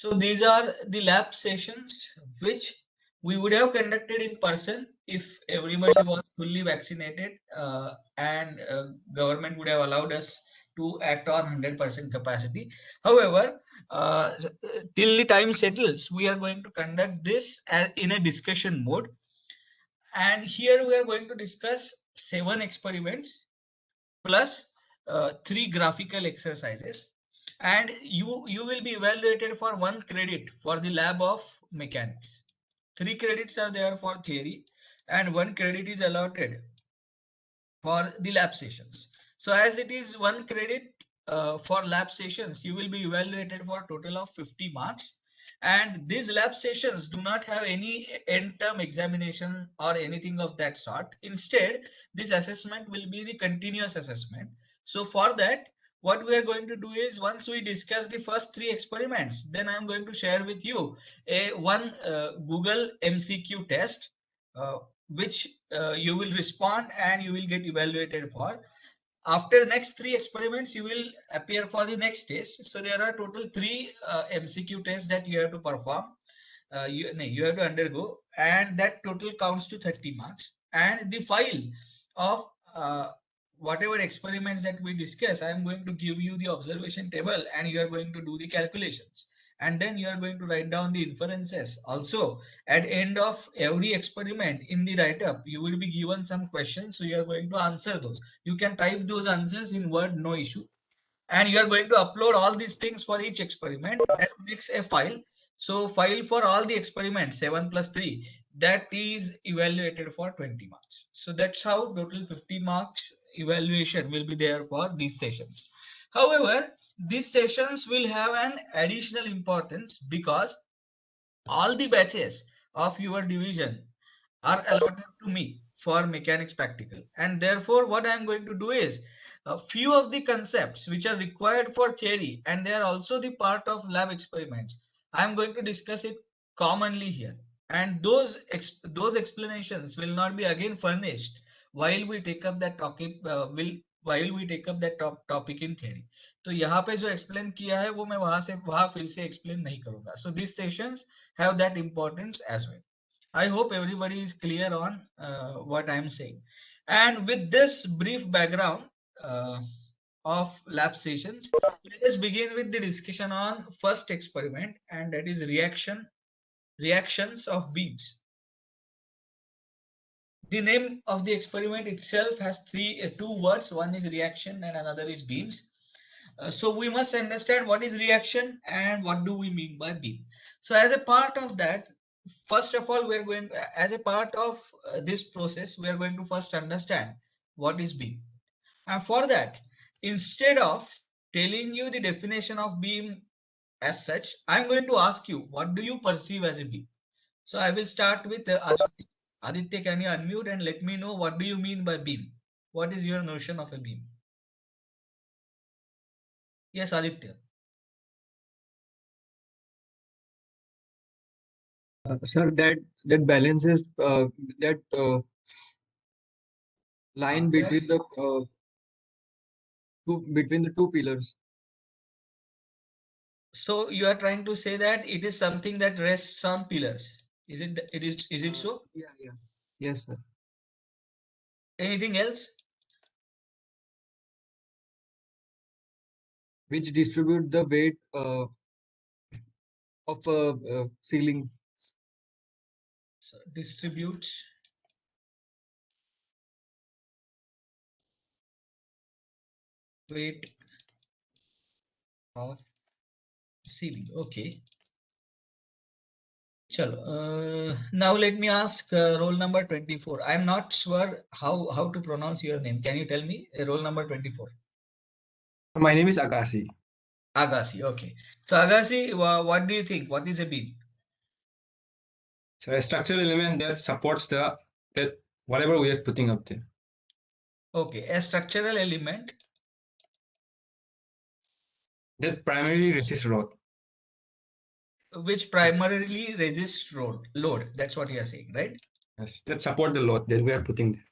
So these are the lab sessions which we would have conducted in person if everybody was fully vaccinated, and government would have allowed us to act on 100% capacity. However, till the time settles, we are going to conduct this in a discussion mode. And here we are going to discuss 7 experiments plus 3 graphical exercises, and you will be evaluated for 1 credit for the lab of mechanics. 3 credits are there for theory and 1 credit is allotted for the lab sessions. So as it is 1 credit for lab sessions, you will be evaluated for a total of 50 marks. And these lab sessions do not have any end term examination or anything of that sort. Instead, this assessment will be the continuous assessment. So for that, what we are going to do is, once we discuss the first 3 experiments, then I'm going to share with you one Google MCQ test, which you will respond and you will get evaluated for. After next 3 experiments, you will appear for the next test. So there are total 3 MCQ tests that you have to perform. You have to undergo, and that total counts to 30 marks. And the file of whatever experiments that we discuss, I am going to give you the observation table and you are going to do the calculations. And then you are going to write down the inferences. Also, at end of every experiment in the write-up, you will be given some questions. So you are going to answer those. You can type those answers in Word, no issue. And you are going to upload all these things for each experiment. That makes a file. So file for all the experiments, 7 plus 3, that is evaluated for 20 marks. So that's how total 50 marks evaluation will be there for these sessions. However, these sessions will have an additional importance because all the batches of your division are allotted to me for mechanics practical, and therefore what I am going to do is a few of the concepts which are required for theory and they are also the part of lab experiments, I am going to discuss it commonly here, and those explanations will not be again furnished while we take up that topic will while we take up that topic in theory. तो यहाँ पे जो explain किया है वो मैं वहां फिर से explain नहीं करूंगा. So these sessions have that importance as well. I hope everybody is clear on what I am saying. And with this brief background of lab sessions, let us begin with the discussion on first experiment, and that is reactions of beams. The name of the experiment itself has two words. One is reaction and another is beams. So we must understand what is reaction and what do we mean by beam. So as a part of that, first of all, we're going, as a part of this process, we are going to first understand what is beam. And for that, instead of telling you the definition of beam as such, I'm going to ask you, what do you perceive as a beam? So I will start with Aditya. Aditya, can you unmute and let me know what do you mean by beam? What is your notion of a beam? Yes, Aditya. Sir, that balances that line between the two pillars. So you are trying to say that it is something that rests on pillars. Is it so? Yeah. Yes, sir. Anything else? Which distribute the weight of ceiling. So distributes weight of ceiling. Okay. Chalo. Now let me ask roll number 24. I'm not sure how to pronounce your name. Can you tell me roll number 24? My name is Agassi. Agassi. Okay. So Agassi, what do you think? What is a beam? So a structural element that supports that whatever we are putting up there. Okay, a structural element that primarily resists load. Which primarily resists load. That's what you are saying, right? Yes, that support the load that we are putting there.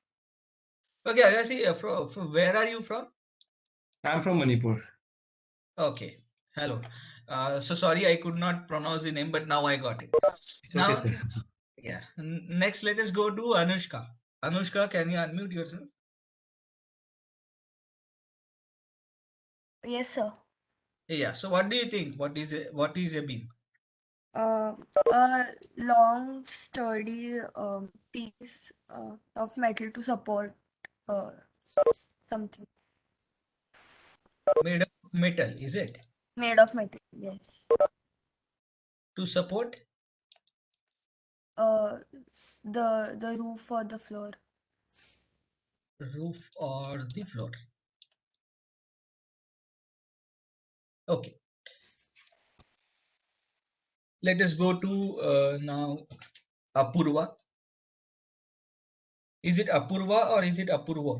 Okay, Agassi, from where are you from? I'm from Manipur. Okay. Hello. So sorry, I could not pronounce the name, but now I got it. It's okay, Now, sir. yeah. Next, let us go to Anushka. Anushka, can you unmute yourself? Yes, sir. Yeah. So what do you think? What is a beam? A long, sturdy piece of metal to support uh, something Made of metal, is it? made of metal. Yes. To support Uh, the roof or the floor. roof or the floor. Okay. Let us go to now Apurva. Is it Apurva or is it Apurva?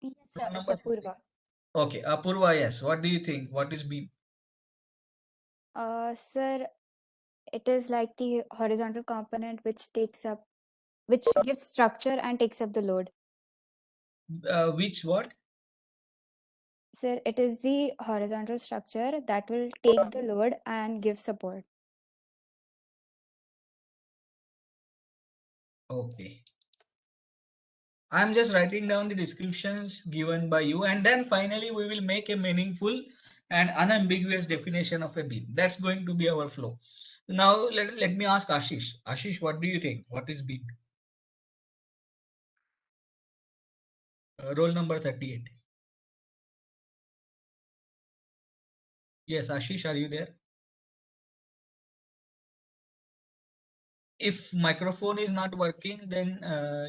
Yes, sir, Roll it's number. Apurva. Okay, Apurva, yes. What do you think? What is beam? Sir, it is like the horizontal component which gives structure and takes up the load. Which what? Sir, it is the horizontal structure that will take the load and give support. Okay. I'm just writing down the descriptions given by you, and then finally we will make a meaningful and unambiguous definition of a beam. That's going to be our flow. Now let me ask Ashish. Ashish, what do you think? What is beam? Roll number 38. Yes, Ashish, are you there? If microphone is not working, then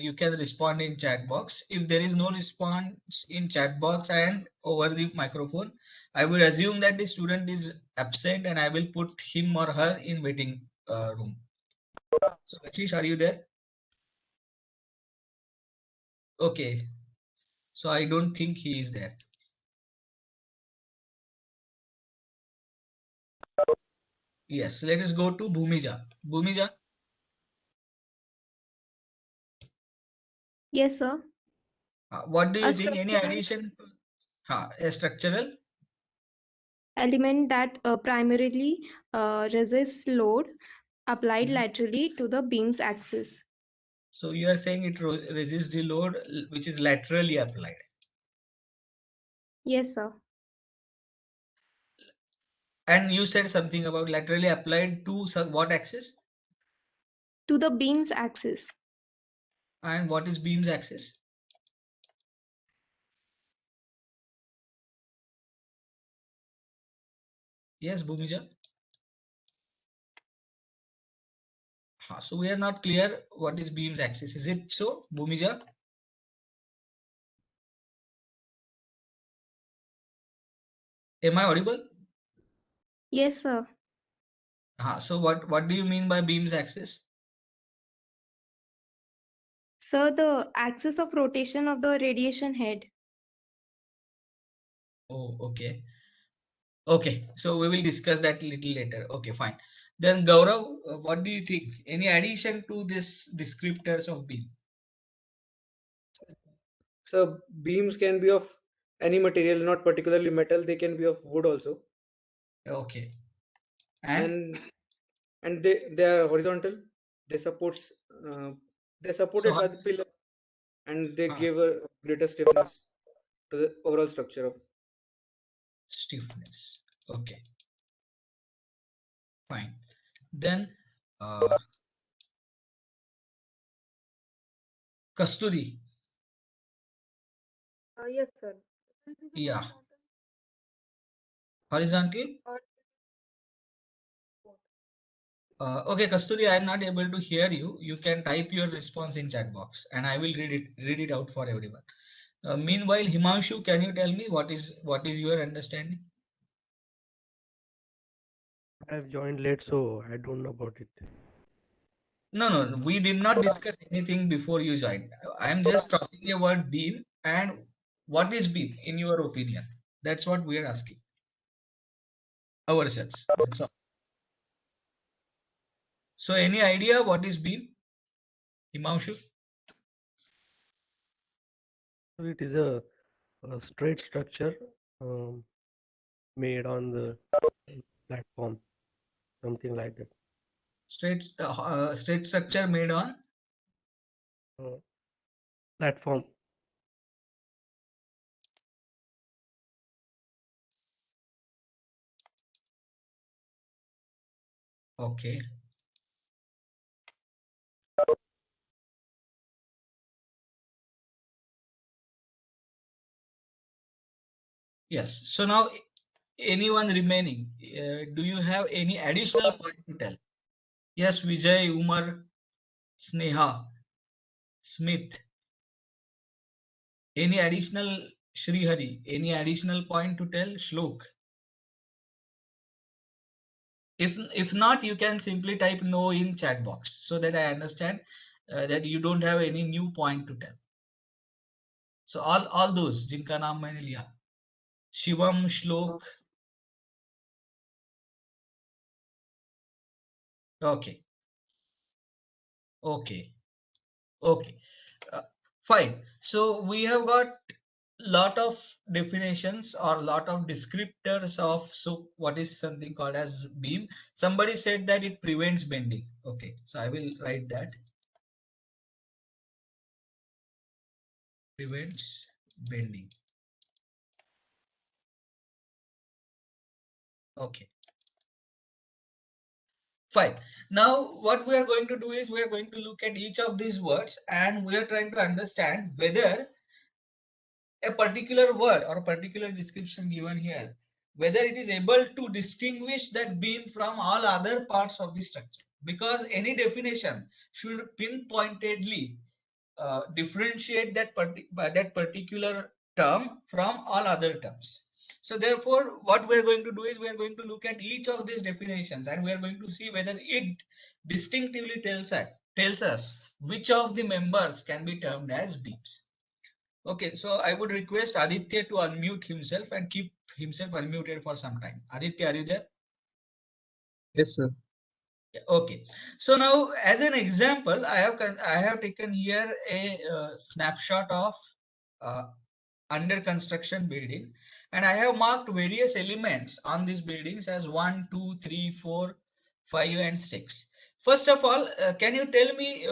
you can respond in chat box. If there is no response in chat box and over the microphone, I will assume that the student is absent and I will put him or her in waiting room. So Ashish, are you there? Okay. So I don't think he is there. Yes, let us go to Bhumija. Bhumija, Yes, sir. what do A you think? Any structural addition? A structural? element that primarily resists load applied Mhm. laterally to the beam's axis. So you are saying it resists the load which is laterally applied. Yes, sir. And you said something about laterally applied to what axis? To the beam's axis. And what is beam's axis? Yes, Bhumija. So we are not clear what is beam's axis. Is it so, Bhumija? Am I audible? Yes, sir. So what do you mean by beam's axis? So the axis of rotation of the radiation head. Oh, okay. Okay, so we will discuss that little later. Okay, fine. Then Gaurav, what do you think? Any addition to this descriptors of beam? So beams can be of any material, not particularly metal. They can be of wood also, Okay. And and they are horizontal. They supports they're so supported by the pillar, and they uh, give a greater stiffness to the overall structure of. stiffness. Okay, fine. Then uh, Kasturi. Yes, sir. Yeah, horizontal. Okay, Kasturi, I am not able to hear you. You can type your response in chat box, and I will read it out for everyone. Meanwhile, Himanshu, can you tell me what is your understanding? I've joined late, so I don't know about it. No, we did not discuss anything before you joined. I am just tossing a word beam, and what is beam in your opinion? That's what we are asking ourselves. That's all. So, any idea what is beam, Himanshu? So it is a straight structure. Um, made on the platform, something like that. Straight structure made on Uh, Platform. okay. Yes. So now anyone remaining, do you have any additional point to tell? Yes, Vijay, Umar, Sneha, Smith. Any additional Srihari? Any additional point to tell? Shlok. If not, you can simply type no in chat box so that I understand that you don't have any new point to tell. So all those जिनका नाम मैंने लिया, Shivam, Shlok. Okay, okay, okay. Fine. So we have got lot of definitions or lot of descriptors of so what is something called as beam. Somebody said that it prevents bending. Okay, so I will write that. Prevents bending. Okay. Fine. Now, what we are going to do is we are going to look at each of these words and we are trying to understand whether a particular word or a particular description given here, whether it is able to distinguish that beam from all other parts of the structure. Because any definition should pinpointedly differentiate that particular term from all other terms. So therefore, what we are going to do is we are going to look at each of these definitions and we are going to see whether it distinctively tells us which of the members can be termed as beams. Okay, so I would request Aditya to unmute himself and keep himself unmuted for some time. Aditya, are you there? Yes, sir. Yeah, okay. So now, as an example, I have taken here a snapshot of uh, under construction building, and I have marked various elements on these buildings as 1, 2, 3, 4, 5, and 6. First of all, can you tell me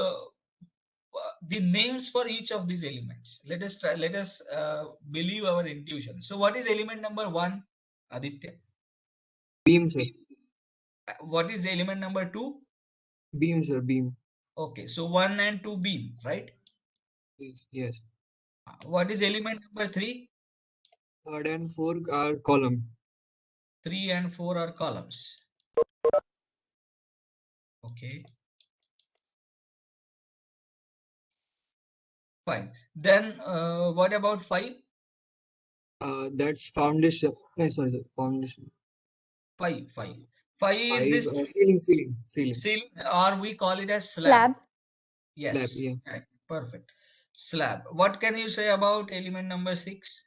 the names for each of these elements? Let us try. Let us believe our intuition. So, what is element number 1, Aditya? Beam, sir. What is element number 2? Beam, sir. Beam. Okay, so 1 and 2 beam, right? Yes. Yes. What is element number 3? Third and fourth are column. 3 and 4 are columns. Okay. Fine. Then what about 5? That's foundation. No, sorry, sir. Foundation. 5. 5 is 5. this Ceiling. ceiling, or we call it as slab. Slab. Yes. Slab, yeah. Correct. Perfect. Slab. What can you say about element number 6?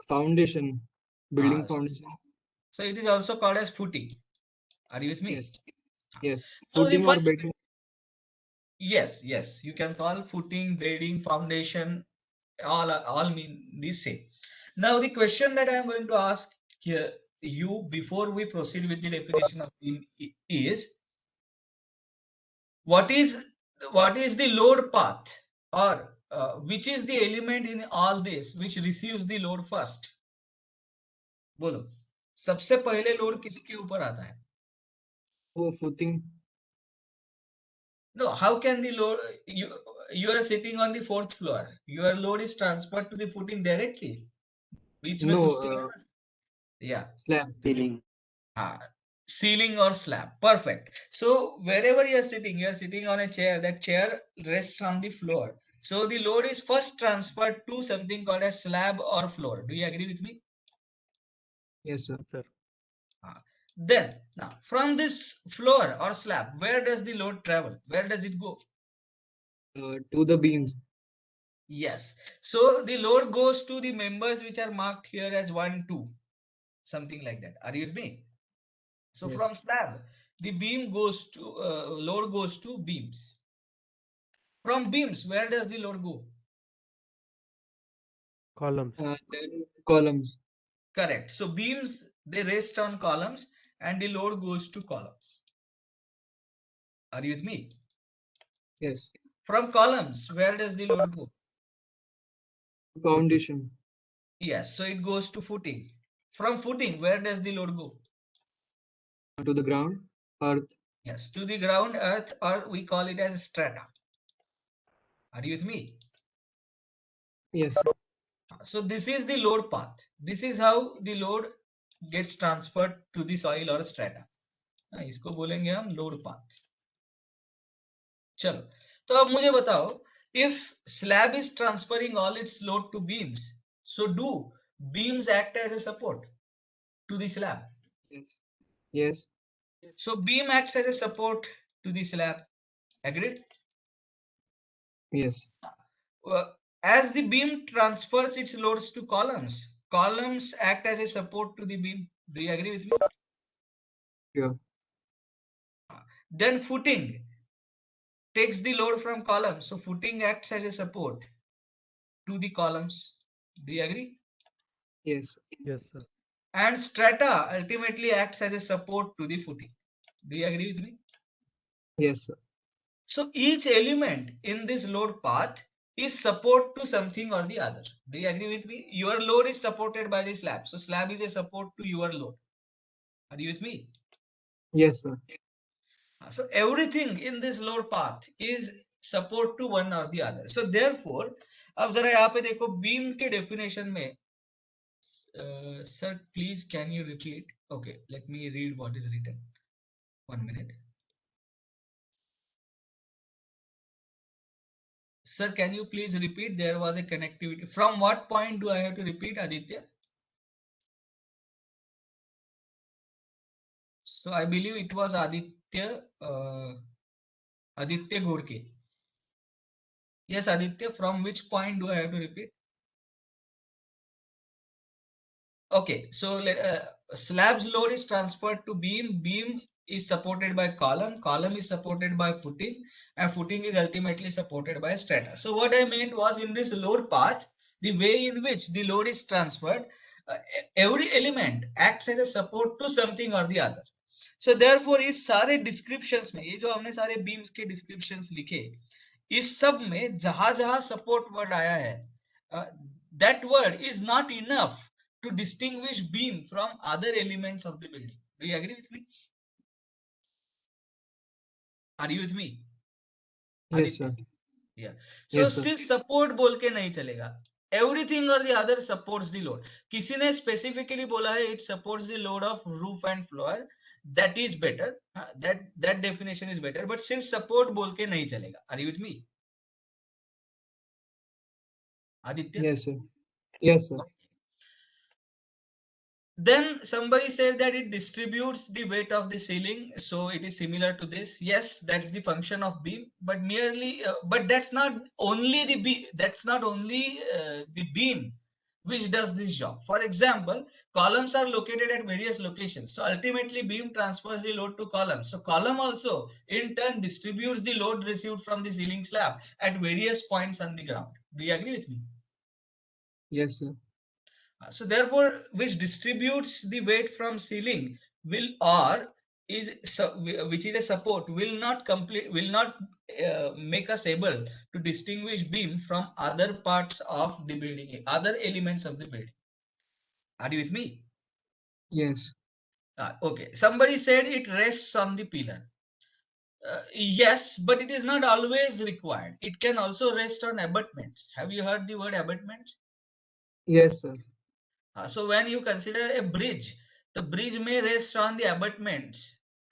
Foundation. Building Ah, foundation. So it is also called as footing. Are you with me? Yes. Yes. So the Footing or first, bedding. yes, you can call footing, bedding, foundation, all mean the same. Now the question that I am going to ask you before we proceed with the definition of beam is what is the load path, or which is the element in all this which receives the load first? बोलो, सबसे पहले load किसके ऊपर आता है? Oh, footing. No, how can the load, you are sitting on the 4th floor, your load is transferred to the footing directly? बीच में कुछ तो No, होगा? Yeah. slab. Ceiling or slab. Perfect. So wherever you are sitting on a chair, that chair rests on the floor. So the load is first transferred to something called a slab or floor. Do you agree with me? Yes, sir. Sir. Then now from this floor or slab, where does the load travel? Where does it go? To the beams. Yes. So the load goes to the members which are marked here as 1, 2, something like that. Are you with me? So Yes. from slab, the beam goes to load goes to beams. From beams, where does the load go? Columns. Then columns. Correct. So beams, they rest on columns and the load goes to columns. Are you with me? Yes. From columns, where does the load go? Foundation. Yes, so it goes to footing. From footing, where does the load go? To the ground, earth. Yes, to the ground, earth, or we call it as strata. Are you with me? Yes. So this is the load path. This is how the load gets transferred to the soil or strata. इसको बोलेंगे हम load path. चलो, तो अब मुझे बताओ, if slab is transferring all its load to beams, so do beams act as a support to the slab? Yes. Yes. So beam acts as a support to the slab. Agreed? Yes. As the beam transfers its loads to columns, columns act as a support to the beam. Do you agree with me? Sure. Then footing takes the load from columns, so footing acts as a support to the columns. Do you agree? Yes. Yes, sir. And strata ultimately acts as a support to the footing. Do you agree with me? Yes, sir. So each element in this load path is support to something or the other. Do you agree with me? Your load is supported by the slab. So slab is a support to your load. Are you with me? Yes, sir. So everything in this load path is support to one or the other. So therefore, अब जरा यहाँ पे देखो beam के definition में, sir, please can you repeat? Okay, let me read what is written. 1 minute. Sir, can you please repeat? There was a connectivity. From what point do I have to repeat, Aditya? So I believe it was Aditya Ghodke. Yes, Aditya, from which point do I have to repeat? Okay, so slab's load is transferred to beam. Beam is supported by column. Column is supported by footing, and footing is ultimately supported by strata. So what I meant was, in this load path, the way in which the load is transferred, every element acts as a support to something or the other. So therefore, इस सारे descriptions में, ये जो हमने सारे beams के descriptions लिखे, इस सब में जहां जहां support word आया है, that word is not enough to distinguish beam from other elements of the building. Do you agree with me? Are you with me? Yes, sir. Yeah. So Yes, sir. सिर्फ support बोल के नहीं चलेगा. Everything or the other supports the load. किसी ने specifically बोला है it supports the load of roof and floor. That is better. That definition is better. But सिर्फ support बोल के नहीं चलेगा. Are you with me? Aditya? Yes, sir. Yes, sir. Then somebody said that it distributes the weight of the ceiling, so it is similar to this. Yes, that's the function of beam, but merely, but that's not only the beam. That's not only the beam which does this job. For example, columns are located at various locations, so ultimately beam transfers the load to columns. So column also in turn distributes the load received from the ceiling slab at various points on the ground. Do you agree with me? Yes, sir. So therefore, which distributes the weight from ceiling will or is which is a support will not make us able to distinguish beam from other parts of the building, other elements of the building. Are you with me? Yes. Okay. Somebody said it rests on the pillar. Yes, but it is not always required. It can also rest on abutments. Have you heard the word abutments? Yes, sir. So when you consider a bridge, the bridge may rest on the abutments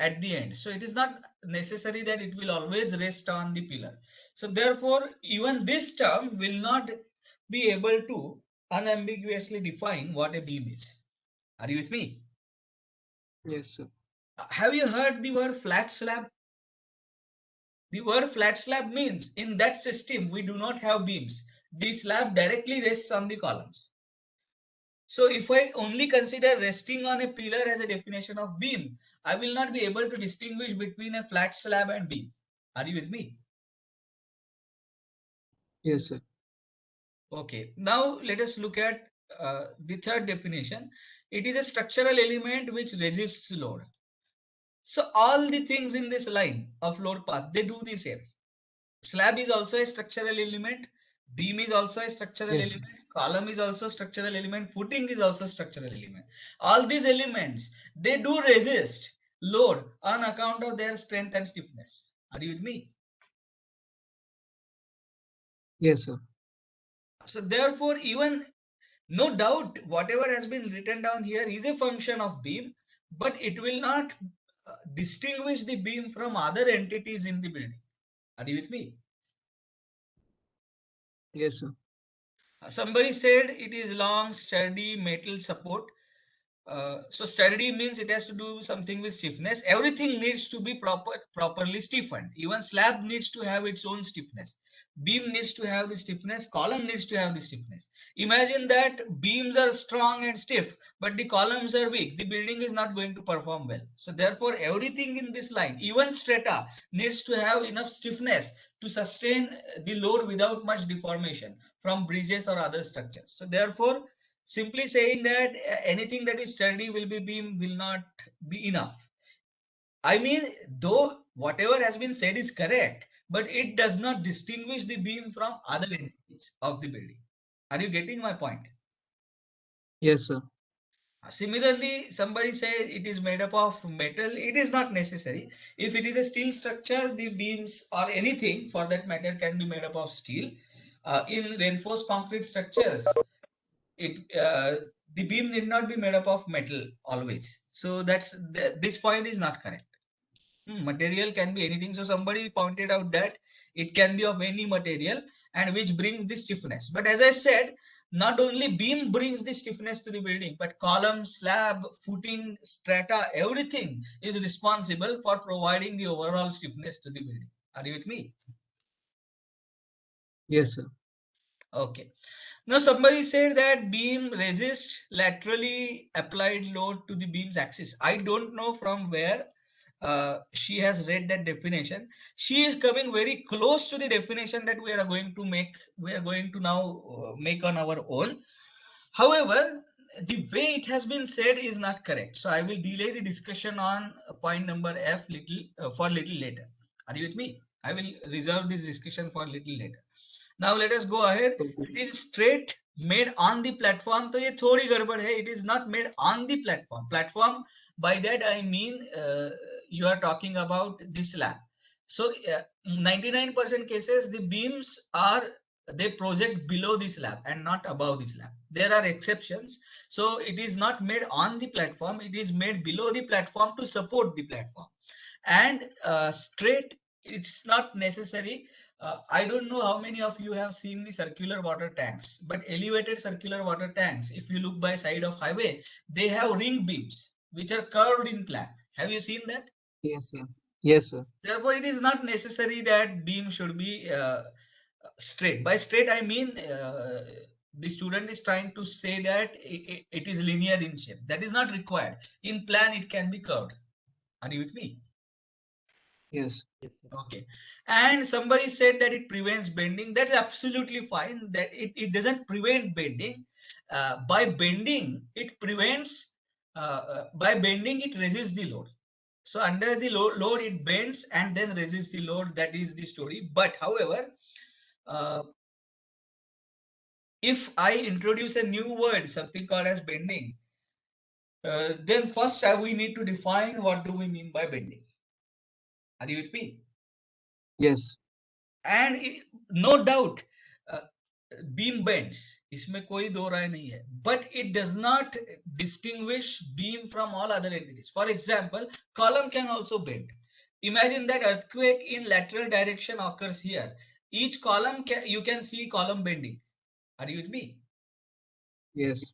at the end. So it is not necessary that it will always rest on the pillar. So therefore, even this term will not be able to unambiguously define what a beam is. Are you with me? Yes, sir. Have you heard the word flat slab? The word flat slab means in that system we do not have beams. The slab directly rests on the columns. So if I only consider resting on a pillar as a definition of beam, I will not be able to distinguish between a flat slab and beam. Are you with me? Yes, sir. Okay. Now let us look at the third definition. It is a structural element which resists load. So all the things in this line of load path, they do the same. Slab is also a structural element, beam is also a structural Yes, sir. element, column is also a structural element, footing is also a structural element. All these elements, they do resist load on account of their strength and stiffness. Are you with me? Yes, sir. So therefore, even no doubt, whatever has been written down here is a function of beam, but it will not distinguish the beam from other entities in the building. Are you with me? Yes, sir. Somebody said it is long, sturdy metal support. So sturdy means it has to do something with stiffness. Everything needs to be properly stiffened. Even slab needs to have its own stiffness. Beam needs to have the stiffness. Column needs to have the stiffness. Imagine that beams are strong and stiff, but the columns are weak. The building is not going to perform well. So therefore, everything in this line, even strata, needs to have enough stiffness to sustain the load without much deformation from bridges or other structures. So therefore, simply saying that anything that is sturdy will be beam will not be enough. I mean, though whatever has been said is correct, but it does not distinguish the beam from other entities of the building. Are you getting my point? Yes, sir. Similarly, somebody said it is made up of metal. It is not necessary. If it is a steel structure, the beams or anything for that matter can be made up of steel. In reinforced concrete structures, the beam need not be made up of metal always. So this point is not correct. Material can be anything. So somebody pointed out that it can be of any material and which brings the stiffness. But as I said, not only beam brings the stiffness to the building, but column, slab, footing, strata, everything is responsible for providing the overall stiffness to the building. Are you with me? Yes, sir. Okay. Now somebody said that beam resists laterally applied load to the beam's axis. I don't know from where she has read that definition. She is coming very close to the definition that we are going to make. We are going to now make on our own. However, the way it has been said is not correct. So I will delay the discussion on point number F for little later. Are you with me? I will reserve this discussion for little later. Now let us go ahead. Okay. It is straight made on the platform. तो ये थोड़ी गड़बड़ है. It is not made on the platform. Platform, by that I mean you are talking about the slab. So 99% cases the beams they project below the slab and not above the slab. There are exceptions. So it is not made on the platform. It is made below the platform to support the platform. And straight, it's not necessary. I don't know how many of you have seen the circular water tanks, but elevated circular water tanks, if you look by side of highway, they have ring beams which are curved in plan. Have you seen that? Yes, sir. Yes, sir. Therefore, it is not necessary that beam should be straight. By straight, I mean the student is trying to say that it is linear in shape. That is not required. In plan, it can be curved. Are you with me? Yes. Yes, sir. Okay. And somebody said that it prevents bending. That's absolutely fine. That it doesn't prevent bending. By bending, it prevents, by bending, it resists the load. So under the load, it bends and then resists the load. That is the story. But however, if I introduce a new word, something called as bending, then first we need to define what do we mean by bending. Are you with me? Yes. And no doubt beam bends, इसमें कोई दो राय नहीं है, but it does not distinguish beam from all other entities. For example, column can also bend. Imagine that earthquake in lateral direction occurs here. Each column you can see column bending. Are you with me? Yes.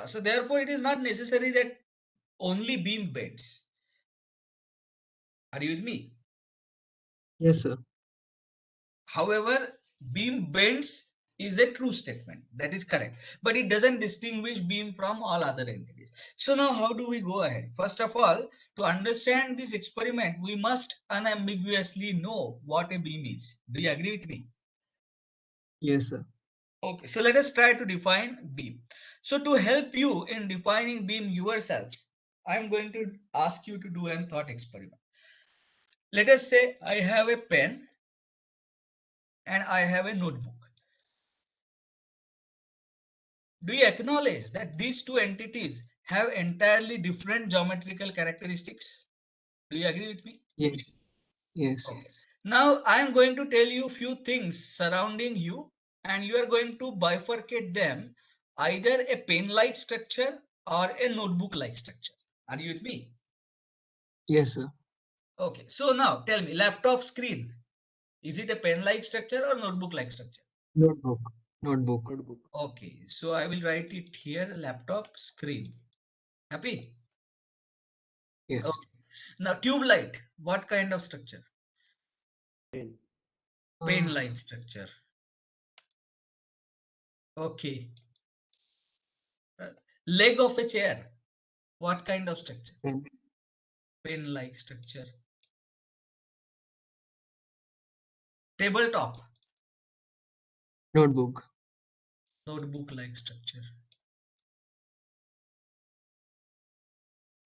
So therefore, it is not necessary that only beam bends. Are you with me? Yes, sir. However, beam bends is a true statement. That is correct. But it doesn't distinguish beam from all other entities. So now how do we go ahead? First of all, to understand this experiment, we must unambiguously know what a beam is. Do you agree with me? Yes, sir. Okay, so let us try to define beam. So to help you in defining beam yourselves, I'm going to ask you to do a thought experiment. Let us say I have a pen and I have a notebook. Do you acknowledge that these two entities have entirely different geometrical characteristics? Do you agree with me? Yes. Yes. Okay. Now I am going to tell you few things surrounding you, and you are going to bifurcate them, either a pen-like structure or a notebook-like structure. Are you with me? Yes, sir. Okay. So now tell me, laptop screen, is it a pen-like structure or notebook-like structure? Notebook. Notebook. Notebook. Okay. So I will write it here, laptop screen. Happy? Yes. Okay. Now tube light, what kind of structure? Pen. Pen-like structure. Okay. Leg of a chair, what kind of structure? Pen. Pen-like structure. Tabletop, Notebook. notebook-like structure.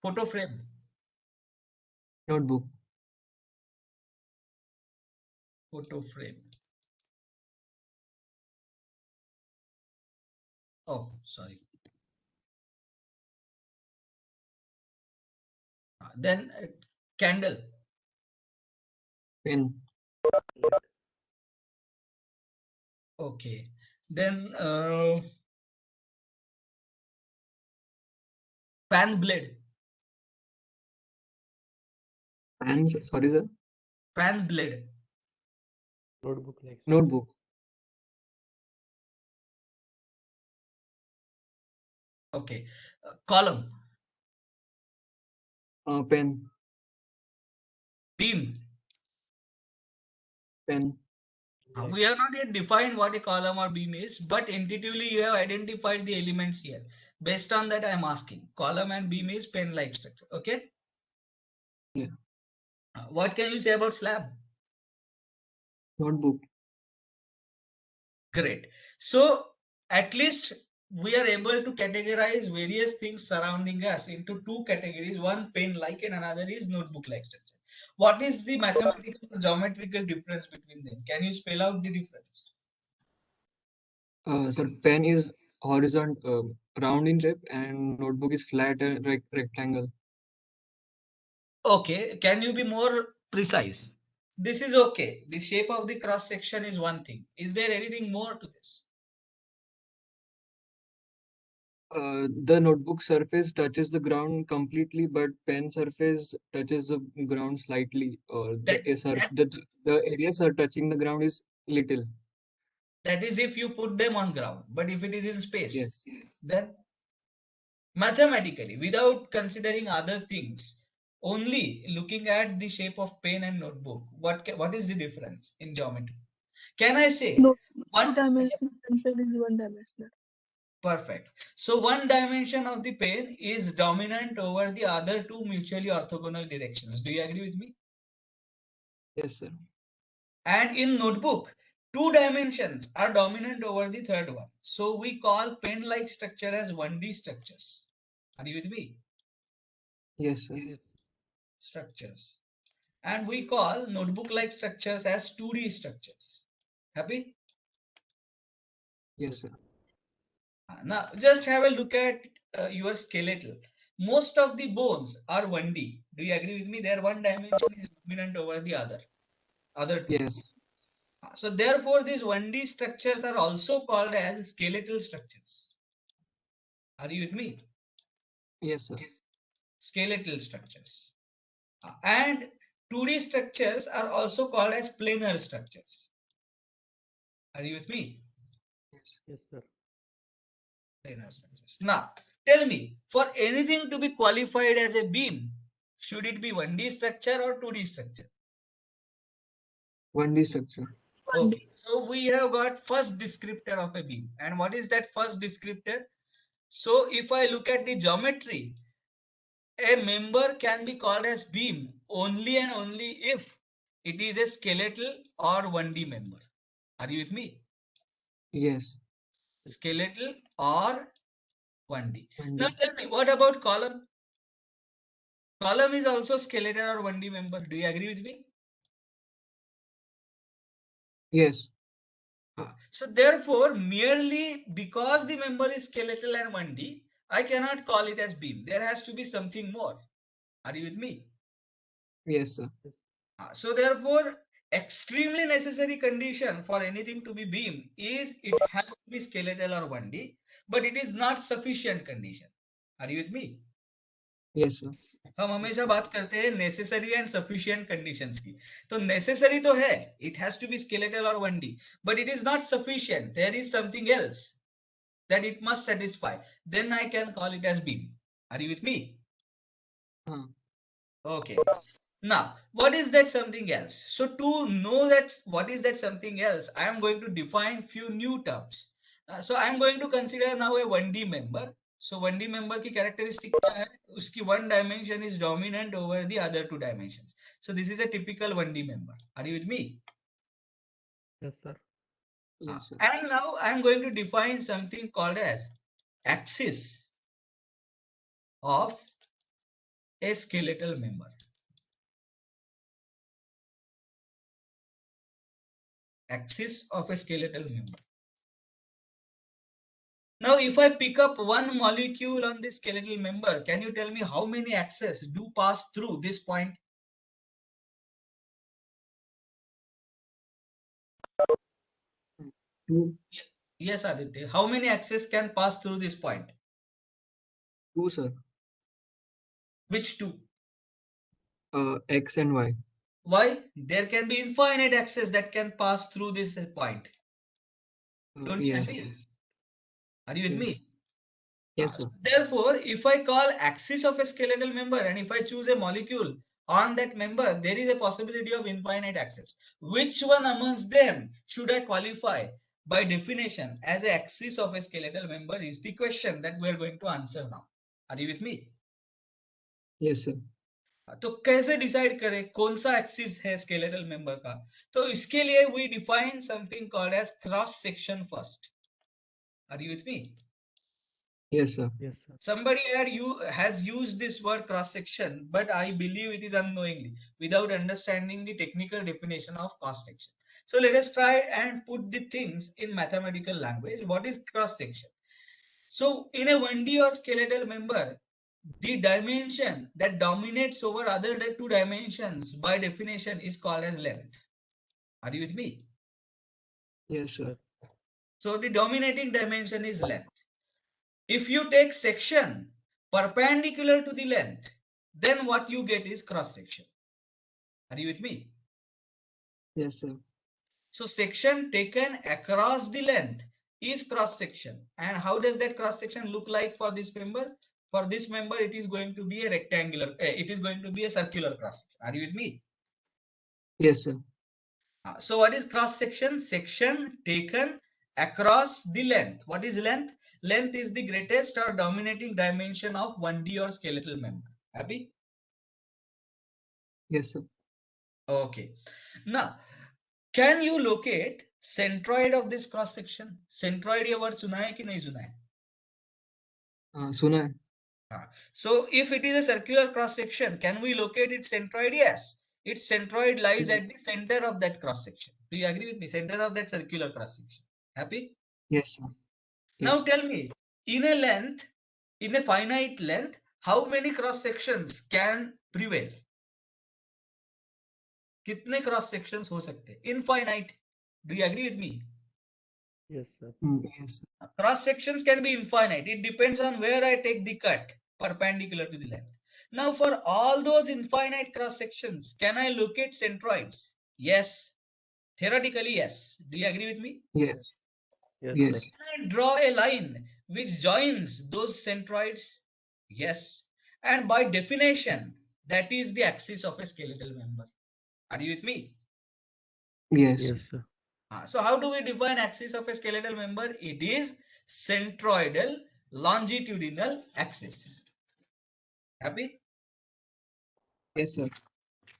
Photo frame, Notebook. photo frame. Oh, sorry. Then candle, Pen. Light. okay. Then fan blade, Pens. Sorry, sir. fan blade, Notebook like. Notebook. okay. Column, Pen. beam. Pen. Light. We have not yet defined what a column or beam is, but intuitively you have identified the elements here. Based on that, I am asking. Column and beam is pen-like structure. Okay. Yeah. What can you say about slab? Notebook. Great. So at least we are able to categorize various things surrounding us into two categories. One pen-like and another is notebook-like structure. What is the mathematical or geometrical difference between them? Can you spell out the difference? Sir, pen is horizontal, round in shape, and notebook is flat and rectangle. Okay, can you be more precise? This is okay. The shape of the cross section is one thing. Is there anything more to this? The notebook surface touches the ground completely, but pen surface touches the ground slightly. That, The areas are touching the ground is little. that is if you put them on ground, but if it is in space, Yes. then mathematically, without considering other things, only looking at the shape of pen and notebook, what is the difference in geometry? Can I say No, one? two-dimensional pencil is one-dimensional. Perfect. So one dimension of the pen is dominant over the other two mutually orthogonal directions. Do you agree with me? Yes, sir. And in notebook, two dimensions are dominant over the third one. So we call pen-like structure as 1D structures. Are you with me? Yes, sir. Structures. And we call notebook-like structures as 2D structures. Happy? Yes, sir. Now just have a look at your skeletal. Most of the bones are 1D. Do you agree with me? Their one dimension is dominant over the other two. Yes. So therefore, these 1D structures are also called as skeletal structures. Are you with me? Yes, sir. Skeletal structures. And 2D structures are also called as planar structures. Are you with me? Yes. Yes, sir. Planar structures. Now, tell me, for anything to be qualified as a beam, should it be 1D structure or 2D structure? 1D structure. Okay, so we have got first descriptor of a beam. And what is that first descriptor? So if I look at the geometry, a member can be called as beam only and only if it is a skeletal or 1D member. Are you with me? Yes. Skeletal or 1D. 1D. Now tell me, what about column? Column is also skeletal or 1D member. Do you agree with me? Yes. So therefore, merely because the member is skeletal and 1D, I cannot call it as beam. There has to be something more. Are you with me? Yes, sir. So therefore, extremely necessary condition for anything to be beam is it has to be skeletal or 1D, but it is not sufficient condition. Are you with me? Yes, sir. हम हमेशा बात करते हैं necessary and sufficient conditions की. तो necessary तो है, it has to be skeletal और 1D, but it is not sufficient. There is something else that it must satisfy. Then I can call it as beam. Are you with me? Okay. Now, what is that something else? So to know that what is that something else, I am going to define few new terms. So I am going to consider now a 1D member. So 1D member की characteristic क्या है? उसकी one dimension is dominant over the other two dimensions. So this is a typical 1D member. Are you with me? Yes, sir. Yes, sir. And now I am going to define something called as axis of a skeletal member. Axis of a skeletal member. Now, if I pick up one molecule on this skeletal member, can you tell me how many axes do pass through this point? Two. Yes, Aditya. How many axes can pass through this point? Two, sir. Which two? X and Y. Why? There can be infinite axes that can pass through this point. Don't you Yes. agree? Are you with Yes. me? Yes, sir. Therefore, if I call axis of a skeletal member and if I choose a molecule on that member, there is a possibility of infinite axes. Which one amongst them should I qualify by definition as an axis of a skeletal member is the question that we are going to answer now. Are you with me? Yes, sir. तो कैसे decide करें कौन सा axis है skeletal member का? तो इसके लिए we define something called as cross section first. Are you with me? Yes, sir. Yes, sir. Somebody has used this word cross section, but I believe it is unknowingly without understanding the technical definition of cross section. So let us try and put the things in mathematical language. What is cross section? So in a 1D or skeletal member, the dimension that dominates over other two dimensions by definition is called as length. Are you with me? Yes, sir. So the dominating dimension is length. If you take section perpendicular to the length, then what you get is cross section. Are you with me? Yes, sir. So section taken across the length is cross section. And how does that cross section look like for this member? For this member, it is going to be a rectangular, it is going to be a circular cross section. Are you with me? Yes, sir. So what is cross section? Section taken across the length. What is length? Length is the greatest or dominating dimension of 1D or skeletal member. Happy? Yes, sir. Okay. Now, can you locate centroid of this cross section? Centroid ये word सुना है कि नहीं सुना है? सुना है. So if it is a circular cross section, can we locate its centroid? Yes. Its centroid lies at the center of that cross section. Do you agree with me? Center of that circular cross section. Happy? Yes, sir. Now Yes. tell me, in a length, in a finite length, how many cross sections can prevail? कितने cross sections हो सकते हैं? Infinite. Do you agree with me? Yes, sir. Yes, sir. Cross sections can be infinite. It depends on where I take the cut perpendicular to the length. Now for all those infinite cross sections, can I locate centroids? Yes. Theoretically, yes. Do you agree with me? Yes. Yes, Yes. sir. Can I draw a line which joins those centroids? Yes. And by definition, that is the axis of a skeletal member. Are you with me? Yes. Yes, sir. So how do we define axis of a skeletal member? It is centroidal longitudinal axis. Happy? Yes, sir.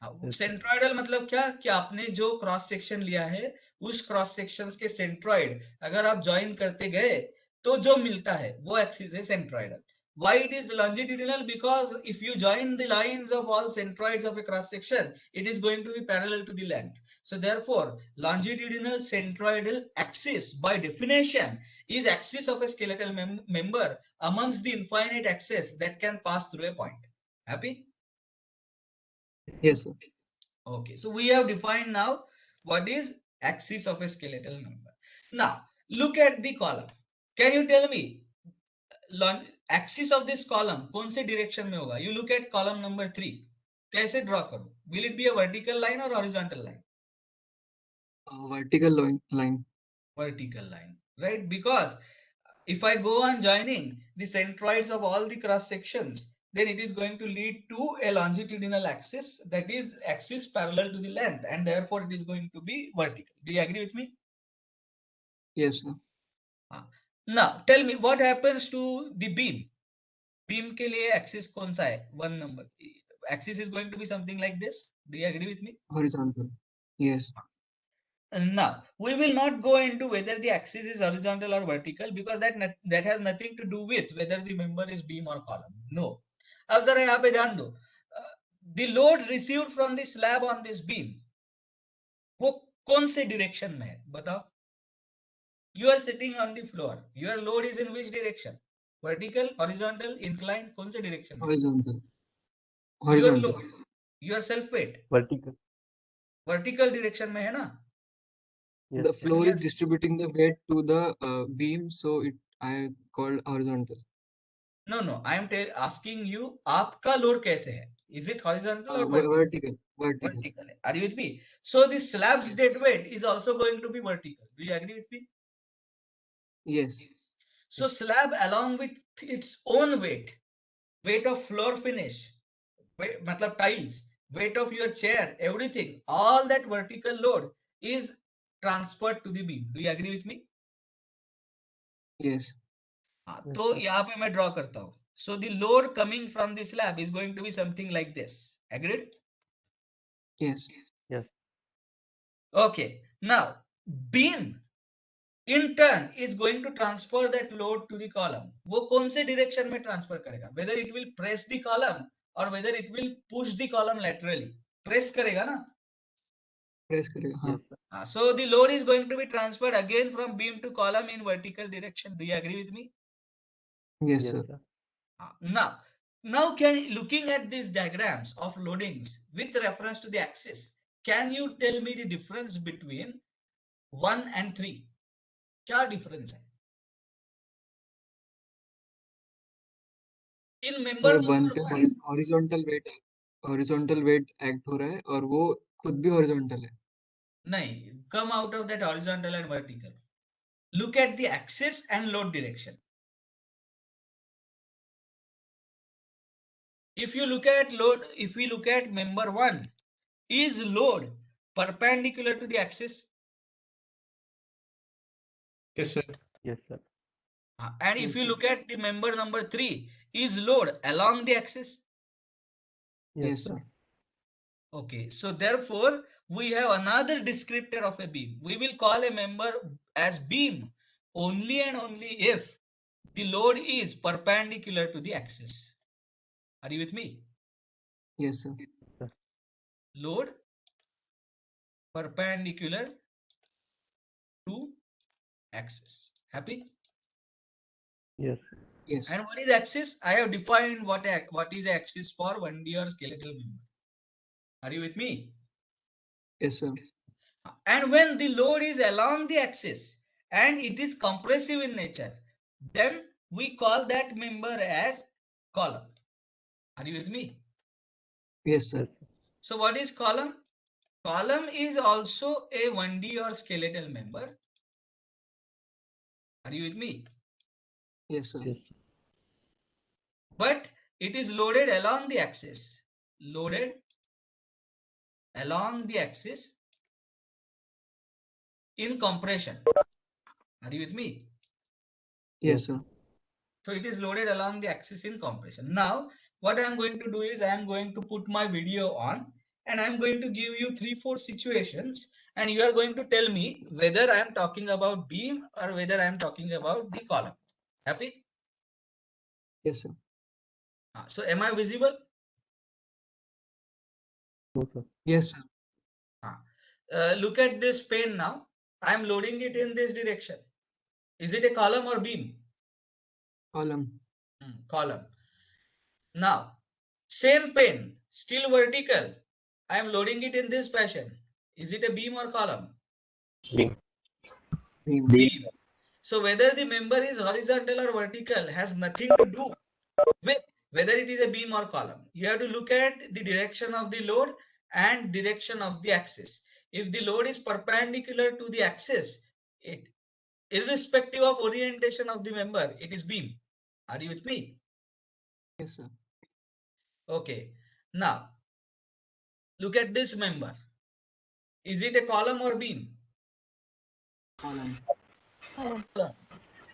Centroidal मतलब क्या कि आपने जो cross section लिया है उस cross sections के centroid अगर आप ज्वाइन करते गए तो जो मिलता है वो एक्सिस है centroidal. Why it is longitudinal? Because if you join the lines of all centroids of a cross section, it is going to be parallel to the length. So therefore, longitudinal centroidal axis by definition is axis of a skeletal member amongst the infinite axes that can pass through a point. Happy? Yes, sir. Okay, so we have defined now what is axis of a skeletal member. Now look at the column. Can you tell me axis of this column कौन से direction में होगा? You look at column number 3. कैसे draw करूं? Will it be a vertical line और horizontal line? Vertical line. Vertical line, right? Because if I go on joining the centroids of all the cross sections, then it is going to lead to a longitudinal axis, that is axis parallel to the length, and therefore it is going to be vertical. Do you agree with me? Yes, sir. Now tell me what happens to the beam. Beam के लिए axis कौन सा है? 1 number. Axis is going to be something like this. Do you agree with me? Horizontal. Yes. And now we will not go into whether the axis is horizontal or vertical, because that has nothing to do with whether the member is beam or column. No. अब जरा यहाँ पे ध्यान दो. The load received from the slab on this beam, वो कौन से direction में है? बताओ. You are sitting on the floor. Your load is in which direction? Vertical, horizontal, inclined? कौन से direction में? Horizontal. Your Horizontal. load, your self weight, Vertical. vertical direction में है ना? Yes, The sir. floor Yes. is distributing the weight to the beam, so I called horizontal. No, I am asking you, आपका load कैसे है? Is it horizontal or vertical? Vertical. Vertical. Vertical. Are you with me? So the slab's dead weight is also going to be vertical. Do you agree with me? Yes. So slab along with its own weight of floor finish, मतलब tiles, weight of your chair, everything, all that vertical load is transferred to the beam. Do you agree with me? Yes. हाँ, Yes, तो sir. यहाँ पे मैं draw करता हूँ. So the load coming from the slab is going to be something like this. Agreed? Yes. Yes. Okay. Now beam in turn is going to transfer that load to the column. वो कौन से direction में transfer करेगा? Whether it will press the column or whether it will push the column laterally. Press करेगा ना? Press करेगा. हाँ. Yes, sir. So the load is going to be transferred again from beam to column in vertical direction. Do you agree with me? Yes, Yes, sir. sir. Now looking at these diagrams of loadings with reference to the axis, can you tell me the difference between 1 and 3? क्या difference है? In member और one number पे 1, horizontal weight act हो रहा है और वो खुद भी horizontal है. नहीं, come out of that horizontal and vertical. Look at the axis and load direction. If we look at member 1, is load perpendicular to the axis? Yes, sir. Yes, sir. And if Yes, you sir. look at the member number 3, is load along the axis? Yes, Yes, sir. sir. Okay, so therefore we have another descriptor of a beam. We will call a member as beam only and only if the load is perpendicular to the axis. Are you with me? Yes, sir. Load perpendicular to axis. Happy? Yes. Yes. And what is axis? I have defined what is axis for 1D or skeletal member. Are you with me? Yes, sir. And when the load is along the axis and it is compressive in nature, then we call that member as column. Are you with me? Yes, sir. Yes. So what is column? Column is also a 1D or skeletal member. Are you with me? Yes, sir. Yes. But it is loaded along the axis. Loaded along the axis in compression. Are you with me? Yes, sir. So it is loaded along the axis in compression. Now, what I am going to do is I am going to put my video on and I am going to give you 3-4 situations and you are going to tell me whether I am talking about beam or whether I am talking about the column. Happy? Yes, sir. So am I visible? No, sir. Yes, sir. Look at this pen now. I am loading it in this direction. Is it a column or beam? Column. Column. Now, same pen, still vertical. I am loading it in this fashion. Is it a beam or column? Beam. Beam. Beam. So whether the member is horizontal or vertical has nothing to do with whether it is a beam or column. You have to look at the direction of the load and direction of the axis. If the load is perpendicular to the axis, it, irrespective of orientation of the member, it is beam. Are you with me? Yes, sir. Okay. Now, look at this member. Is it a column or beam? Column. Column.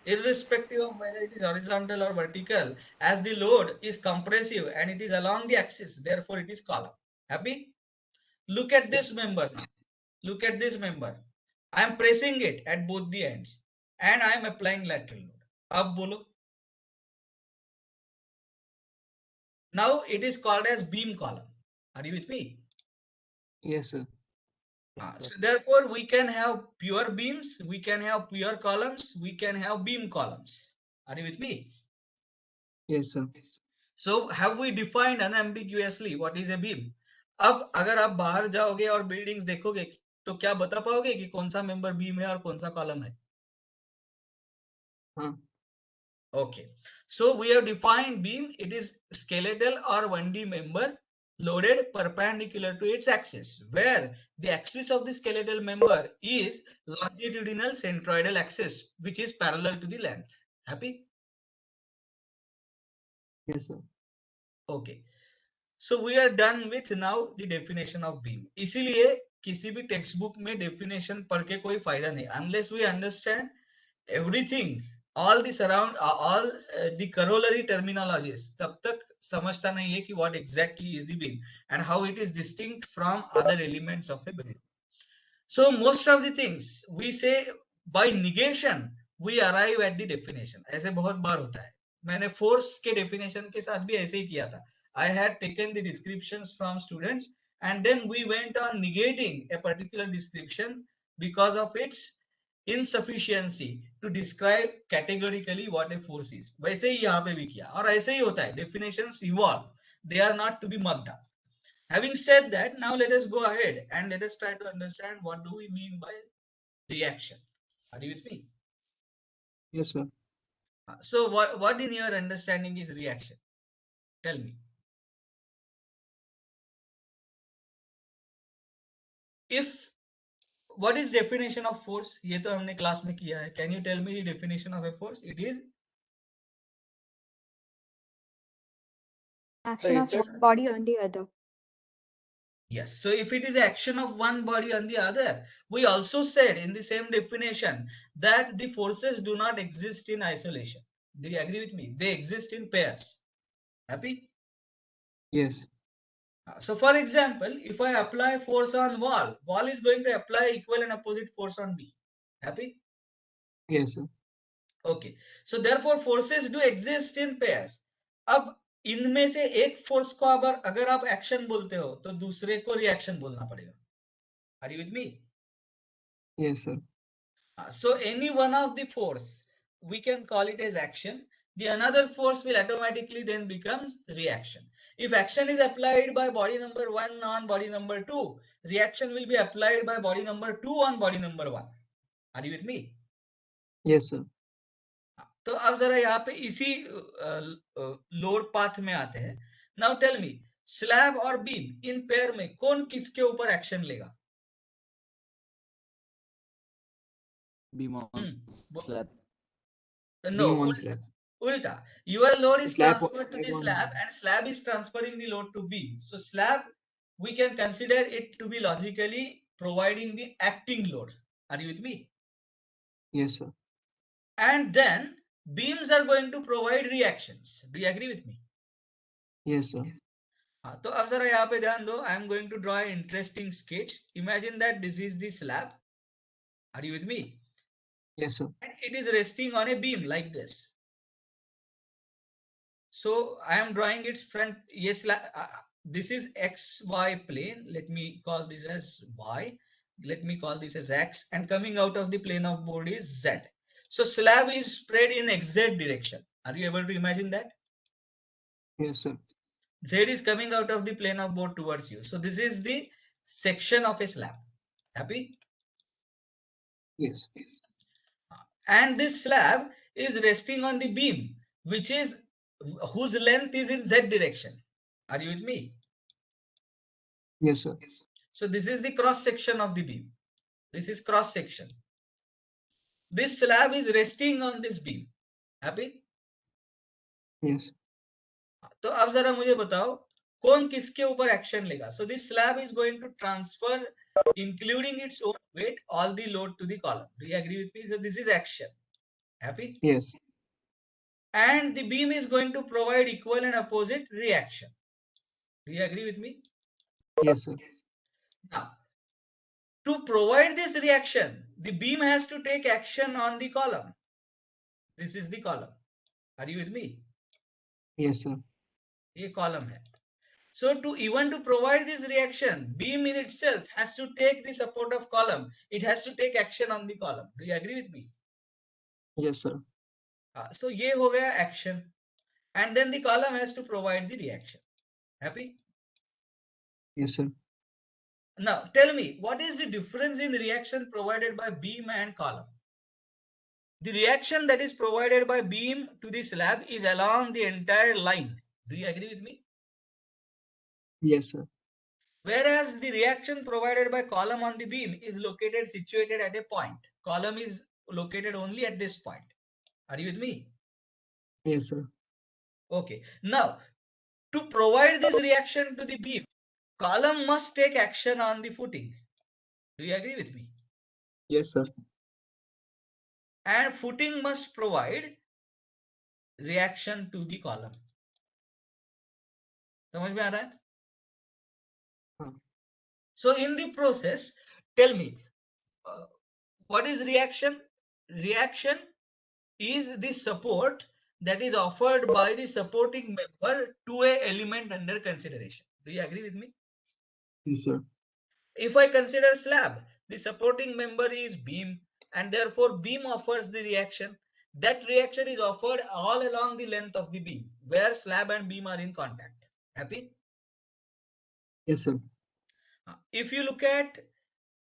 Irrespective of whether it is horizontal or vertical, as the load is compressive and it is along the axis, therefore it is column. Happy? Look at this member now. Look at this member. I am pressing it at both the ends and I am applying lateral load. Ab bolo. Now it is called as beam column. Are you with me? Yes, sir. So therefore we can have pure beams, we can have pure columns, we can have beam columns. Are you with me? Yes, sir. So have we defined unambiguously what is a beam? अब अगर आप बाहर जाओगे और buildings देखोगे तो क्या बता पाओगे कि कौन सा मेंबर बीम है और कौन सा कॉलम है? हाँ. Okay, so we have defined beam. It is skeletal or 1D member loaded perpendicular to its axis, where the axis of the skeletal member is longitudinal centroidal axis, which is parallel to the length. Happy? Yes, sir. Okay, so we are done with now the definition of beam. इसीलिए किसी भी text book में definition पढ़ के कोई फायदा नहीं, unless we understand everything, all the surround all the corollary terminologies, तब तक समझता नहीं है कि what exactly is the beam and how it is distinct from other elements of a building. So most of the things we say by negation we arrive at the definition. ऐसे बहुत बार होता है. मैंने force के definition के साथ भी ऐसे ही किया था. I had taken the descriptions from students and then we went on negating a particular description because of its insufficiency to describe categorically what a force is. वैसे ही यहाँ पे भी किया और ऐसे ही होता है. Definitions evolve. They are not to be mugged up. Having said that, now let us go ahead and let us try to understand what do we mean by reaction. Are you with me? Yes, sir. So what in your understanding is reaction? Tell me. If what is definition of force? ये तो हमने class में किया है. Can you tell me the definition of a force? It is Action of effect- one body on the other. yes. So if it is action of one body on the other, we also said in the same definition that the forces do not exist in isolation. Do you agree with me? They exist in pairs. Happy? Yes. So for example, if I apply force on wall, wall is going to apply equal and opposite force on me. Happy? Yes, sir. Okay. So therefore forces do exist in pairs. अब इनमें से एक force को अगर आप action बोलते हो तो दूसरे को रिएक्शन बोलना पड़ेगा. Are you with me? Yes, sir. So any one of the force we can call it as action. The another force will automatically then becomes reaction. If action is applied by body number 1 on body number 2, reaction will be applied by body number 2 on body number 1. Are you with me? Yes, sir. तो अब जरा यहाँ पे इसी load path में आते हैं. Now tell me, slab और बीम इन पेयर में कौन किसके ऊपर एक्शन लेगा? Beam on slab. No, Beam on slab. ulta. Your load is Slab transferred to the on- slab and slab is transferring the load to beam. So slab, we can consider it to be logically providing the acting load. Are you with me? Yes, sir. And then beams are going to provide reactions. Do you agree with me? Yes, sir. हाँ, तो अब जरा यहाँ पे ध्यान दो. I am going to draw an interesting sketch. Imagine that this is the slab. Are you with me? Yes, sir. And it is resting on a beam like this. So I am drawing its front. Yes, this is XY plane. Let me call this as Y. Let me call this as X. And coming out of the plane of board is Z. So slab is spread in XZ direction. Are you able to imagine that? Yes, sir. Z is coming out of the plane of board towards you. So this is the section of a slab. Happy? Yes. And this slab is resting on the beam, whose length is in Z direction. Are you with me? Yes, sir. So this is the cross section of the beam. This is cross section. This slab is resting on this beam. Happy? Yes. तो अब जरा मुझे बताओ कौन किसके ऊपर action लेगा. So this slab is going to transfer, including its own weight, all the load to the column. Do you agree with me? So this is action. Happy? Yes. And the beam is going to provide equal and opposite reaction. Do you agree with me? Yes, sir. Now, to provide this reaction, the beam has to take action on the column. This is the column. Are you with me? Yes, sir. ये column है. So to provide this reaction, beam in itself has to take the support of column. It has to take action on the column. Do you agree with me? Yes, sir. So ये हो गया action, and then the column has to provide the reaction. Happy? Yes, sir. Now tell me, what is the difference in reaction provided by beam and column? The reaction that is provided by beam to the slab is along the entire line. Do you agree with me? Yes, sir. Whereas the reaction provided by column on the beam is situated at a point. Column is located only at this point. Are you with me? Yes, sir. Okay. Now, to provide this reaction to the beam, column must take action on the footing. Do you agree with me? Yes, sir. And footing must provide reaction to the column. समझ में आ रहा है? So in the process, tell me, what is reaction? Reaction is the support that is offered by the supporting member to a element under consideration. Do you agree with me? Yes, sir. If I consider slab, the supporting member is beam, and therefore beam offers the reaction. That reaction is offered all along the length of the beam, where slab and beam are in contact. Happy? Yes, sir. If you look at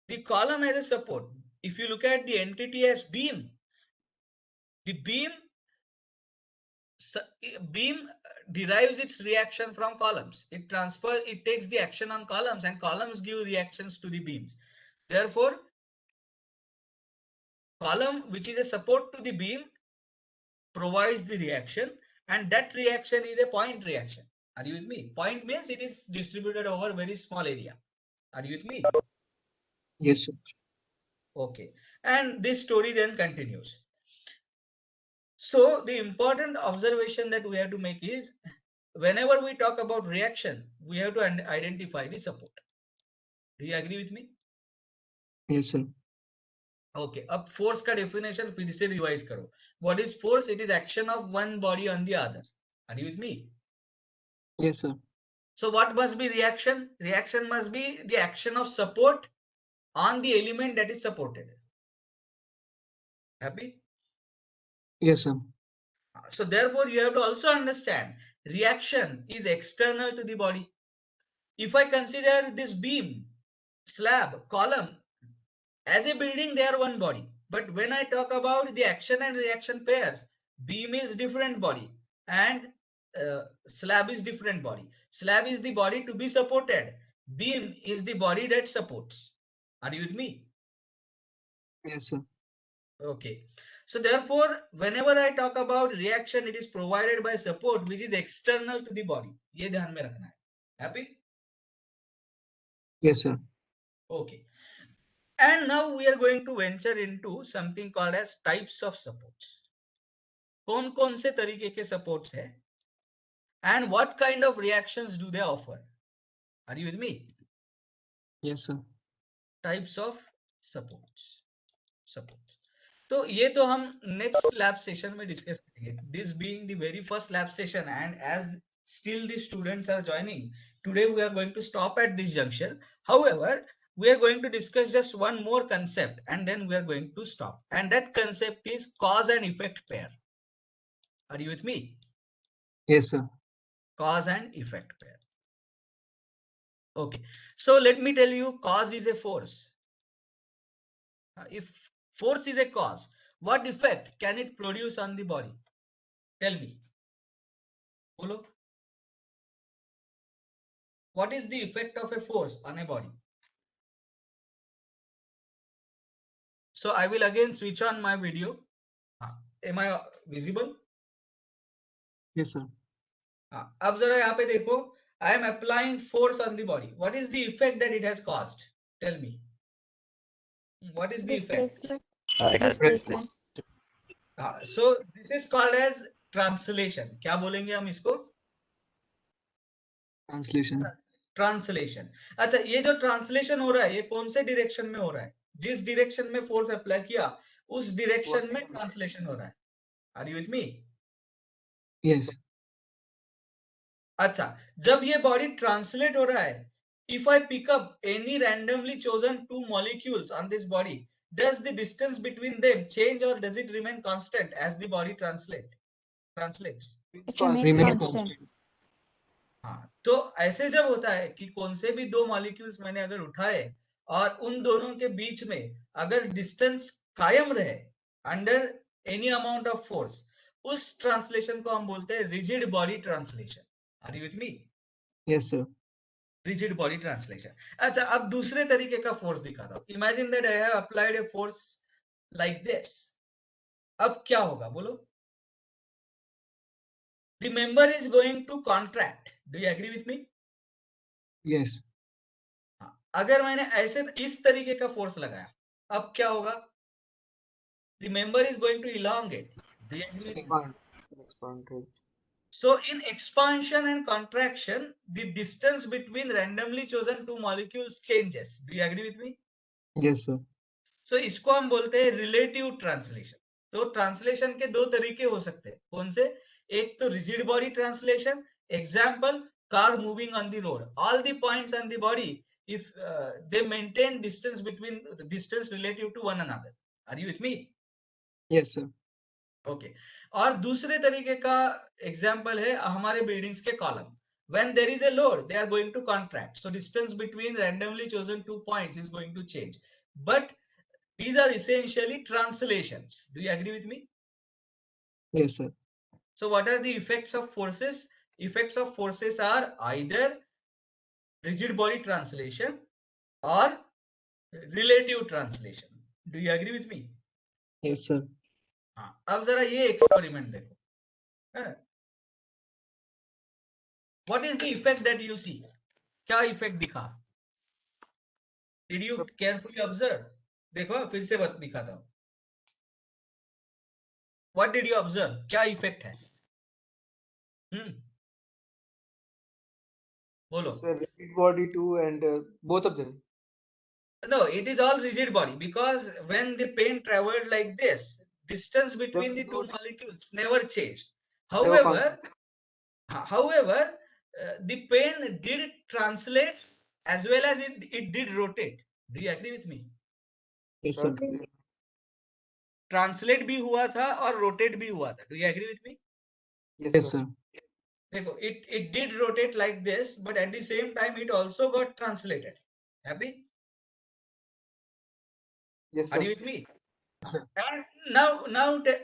the column as a support, if you look at the entity as beam, the beam derives its reaction from columns. It takes the action on columns, and columns give reactions to the beams. Therefore, column, which is a support to the beam, provides the reaction, and that reaction is a point reaction. Are you with me? Point means it is distributed over a very small area. Are you with me? Yes, sir. Okay. And this story then continues. So the important observation that we have to make is, whenever we talk about reaction, we have to identify the support. Do you agree with me? Yes, sir. Okay. अब force का definition फिर से revise करो. What is force? It is action of one body on the other. Are you with me? Yes, sir. So what must be reaction? Reaction must be the action of support on the element that is supported. Happy? Yes, sir. So therefore, you have to also understand reaction is external to the body. If I consider this beam, slab, column as a building, they are one body. But when I talk about the action and reaction pairs, beam is different body and slab is different body. Slab is the body to be supported. Beam is the body that supports. Are you with me? Yes, sir. Okay. So therefore, whenever I talk about reaction, it is provided by support which is external to the body. ये ध्यान में रखना है. Happy? Yes, sir. Okay. And now we are going to venture into something called as types of supports. कौन से तरीके के supports है? And what kind of reactions do they offer? Are you with me? Yes, sir. Types of supports. तो ये तो हम next lab session में डिस्कस करेंगे. This being the very first lab session and as still the students are joining, today we are going to stop at this junction. However, we are going to discuss just one more concept and then we are going to stop, and that concept is cause and effect pair. Are you with me? Yes, sir. Cause and effect pair. Okay, so let me tell you, cause is a force. If force is a cause, what effect can it produce on the body? Tell me. Bolo. What is the effect of a force on a body? So I will again switch on my video. Am I visible? Yes, sir. अब जरा यहाँ पे देखो. I am applying force on the body. What is the effect that it has caused? Tell me. What is the effect? Displacement. It has Displacement. So this is called as translation. क्या बोलेंगे हम इसको? Translation. Translation. अच्छा, ये जो translation हो रहा है ये कौन से डायरेक्शन में हो रहा है? जिस डायरेक्शन में फोर्स अप्लाई किया उस डायरेक्शन में ट्रांसलेशन हो रहा है. Are you with me? Yes. अच्छा, जब ये बॉडी ट्रांसलेट हो रहा है, if I pick up any randomly chosen two molecules on this body, does the distance between them change or does it remain constant as the body translates? It remains Remains constant. constant. हाँ, तो ऐसे जब होता है कि कौन से भी दो मॉलिक्यूल्स मैंने अगर उठाए और उन दोनों के बीच में अगर डिस्टेंस कायम रहे under any amount of force, उस ट्रांसलेशन को हम बोलते हैं rigid body translation. Are you with me? Yes, sir. Rigid body translation. अच्छा, अब दूसरे तरीके का फोर्स दिखाता हूं. Imagine that I have applied a force like this. अब क्या होगा बोलो? The member is going to contract. Do you agree with me? Yes. अगर मैंने ऐसे इस तरीके का फोर्स लगाया, अब क्या होगा? The member is going to elongate. Do you agree with me? Expand, right. So in expansion and contraction, the distance between randomly chosen two molecules changes. Do you agree with me? Yes, sir. So इसको हम बोलते हैं relative translation. तो translation के दो तरीके हो सकते हैं. कौन से? एक तो rigid body translation. Example, car moving on the road. All the points on the body, if they maintain distance relative to one another. Are you with me? Yes, sir. Okay. और दूसरे तरीके का एग्जाम्पल है हमारे buildings के column. when there is a load, they are going to contract, so distance between randomly chosen 2 points is going to change. But these are essentially translations. Do you agree with me? Yes, sir. So what are the effects of forces? Effects of forces are either rigid body translation or relative translation. Do you agree with me? Yes, sir. हाँ, अब जरा ये experiment देखो. What is the effect that you see? क्या effect दिखा? Did you carefully observe? देखो फिर से बात दिखाता हूँ. What did you observe? क्या इफेक्ट है? बोलो. Sir, rigid body too, and both of them. No, it is all rigid body because when the paint traveled like this, distance between the two molecules never changed. They were However, the paint did translate as well as it did rotate. Do you agree with me? Yes, sir. Translate भी हुआ था और rotate भी हुआ था. Do you agree with me? Yes, sir. देखो, it did rotate like this, but at the same time it also got translated. Happy? Yes, Are sir. you with me? Yes, sir. And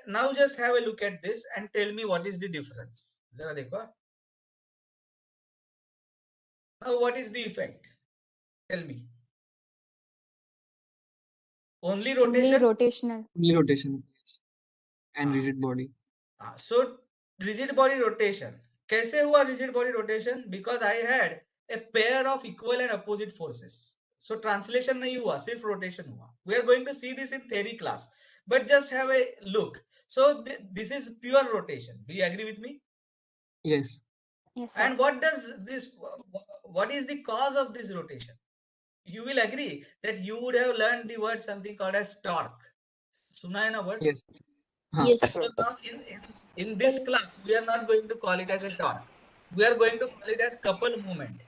now just have a look at this and tell me what is the difference. जरा देखो. Now what is the effect? Tell me. Only Only rotation? rotational. Only rotation. And rigid body. So rigid body rotation. कैसे हुआ rigid body rotation? Because I had a pair of equal and opposite forces. So translation नहीं हुआ, सिर्फ rotation हुआ. We are going to see this in theory class, but just have a look. So this is pure rotation. Do you agree with me? Yes. Yes, sir. And what is the cause of this rotation? You will agree that you would have learned the word something called as torque. सुना है ना word? Yes. हाँ. Yes, So sir. now in this class, we are not going to call it as a torque. We are going to call it as couple movement.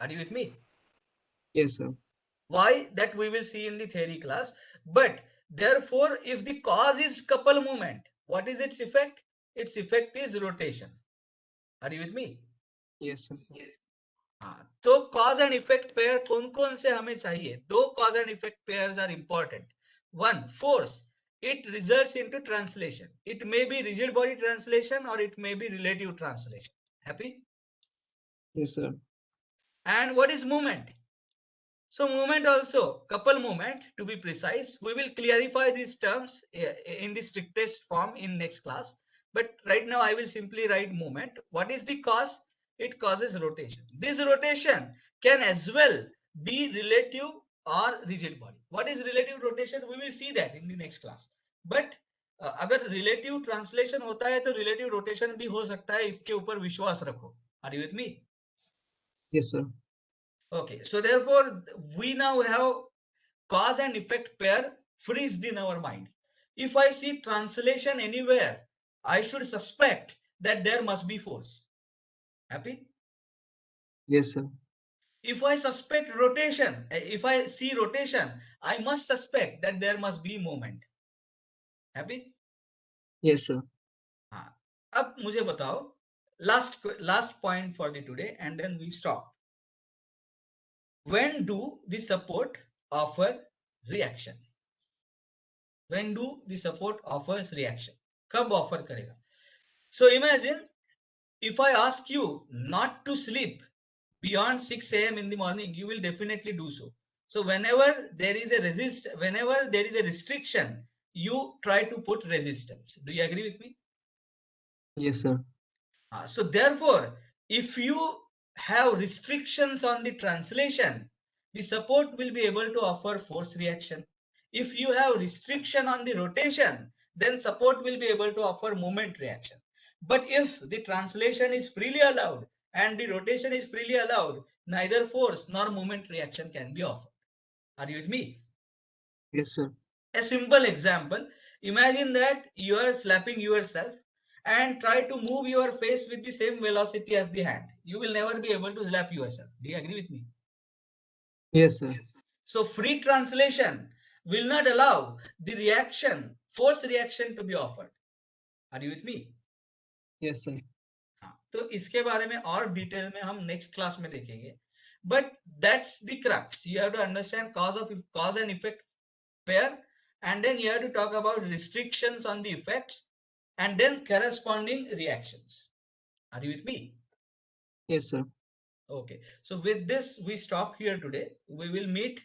Are you with me? Yes, sir. Why? That we will see in the theory class. But therefore, if the cause is couple movement, what is its effect? Its effect is rotation. Are you with me? Yes, sir. हाँ, तो cause and effect pair कौन कौन से हमें चाहिए? दो cause and effect pairs are important. One, force. It results into translation. It may be rigid body translation or it may be relative translation. Happy? Yes, sir. And what is movement? So movement also, couple movement to be precise. We will clarify these terms in the strictest form in next class. But right now I will simply write movement. What is the cause? It causes rotation. This rotation can as well be relative or rigid body. What is relative rotation? We will see that in the next class. But अगर relative translation होता है तो relative rotation भी हो सकता है. इसके ऊपर विश्वास रखो. Are you with me? Yes, sir. Okay, so therefore we now have cause and effect pair freezed in our mind. If I see translation anywhere, I should suspect that there must be force. Happy? Yes, sir. If I suspect rotation, if I see rotation, I must suspect that there must be movement. Happy? Yes, sir. हाँ. अब मुझे बताओ last point for the today and then we stop. When do the support offer reaction? When do the support offers reaction? कब offer करेगा? So imagine if I ask you not to sleep beyond 6 a.m. in the morning, you will definitely do so. So whenever there is a restriction, you try to put resistance. Do you agree with me? Yes, sir. So therefore, if you have restrictions on the translation, the support will be able to offer force reaction. If you have restriction on the rotation, then support will be able to offer moment reaction. But if the translation is freely allowed and the rotation is freely allowed, neither force nor moment reaction can be offered. Are you with me? Yes, sir. A simple example, imagine that you are slapping yourself and try to move your face with the same velocity as the hand. You will never be able to slap yourself. Do you agree with me? Yes, sir. So free translation will not allow the reaction, force reaction to be offered. Are you with me? Yes, sir. तो इसके बारे में और detail में हम next class में देखेंगे. But that's the crux. You have to understand cause and effect pair, and then you have to talk about restrictions on the effects and then corresponding reactions. Are you with me? Yes, sir. Okay, so with this we stop here today. We will meet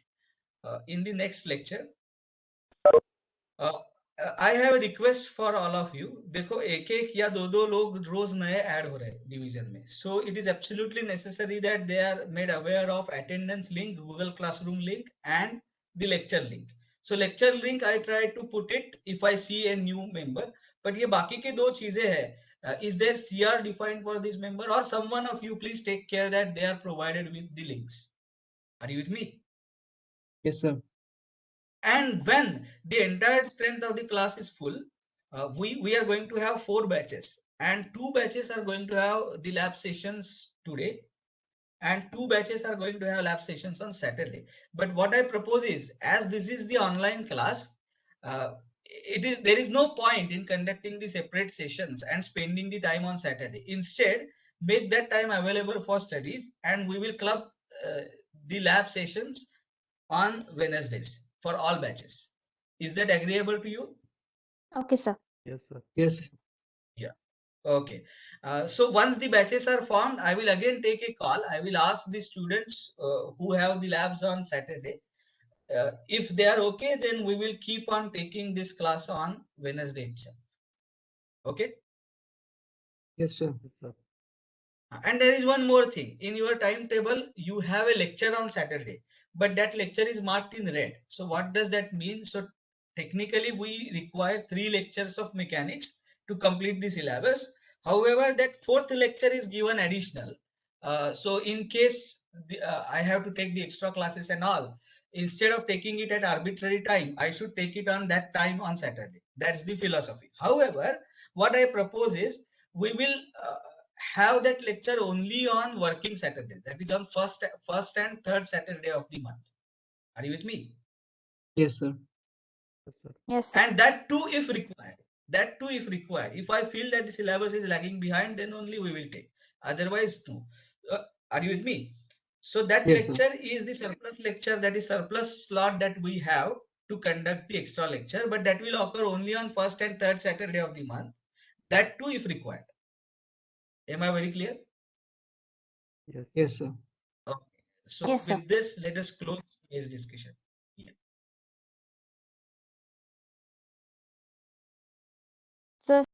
in the next lecture. I have a request for all of you. देखो एक एक या दो लोग रोज नए add हो रहे हैं डिवीजन में. So it is absolutely necessary that they are made aware of attendance link, Google Classroom link and the lecture link. So lecture link I try to put it if I see a new member. But ये बाकी के दो चीजें हैं. Is there CR defined for this member or someone of you please take care that they are provided with the links. Are you with me? Yes, sir. And when the entire strength of the class is full, we are going to have 4 batches and 2 batches are going to have the lab sessions today and 2 batches are going to have lab sessions on Saturday. But what I propose is, as this is the online class, there is no point in conducting the separate sessions and spending the time on Saturday. Instead, make that time available for studies and we will club the lab sessions on Wednesdays for all batches. Is that agreeable to you? Okay, sir. Yes, sir. Yes, sir. Yeah. Okay. So once the batches are formed, I will again take a call. I will ask the students who have the labs on Saturday. If they are okay, then we will keep on taking this class on Wednesday itself. Okay. Yes, sir. Yes, sir. And there is one more thing. In your timetable, you have a lecture on Saturday, but that lecture is marked in red. So what does that mean? So technically, we require 3 lectures of mechanics to complete the syllabus. However, that 4th lecture is given additional. So in case I have to take the extra classes and all, instead of taking it at arbitrary time, I should take it on that time on Saturday. That's the philosophy. However, what I propose is we will have that lecture only on working Saturday. That is on first and third Saturday of the month. Are you with me? Yes, sir. Yes, sir. Yes, sir. And that too if required. That too if required. If I feel that the syllabus is lagging behind, then only we will take. Otherwise, no. Are you with me? So that Yes, sir. lecture is the surplus lecture, that is surplus slot that we have to conduct the extra lecture, but that will occur only on first and third Saturday of the month. That too if required. Am I very clear? Yes. Yes, sir. Okay. So Yes, sir. with this, let us close today's discussion. Yeah. So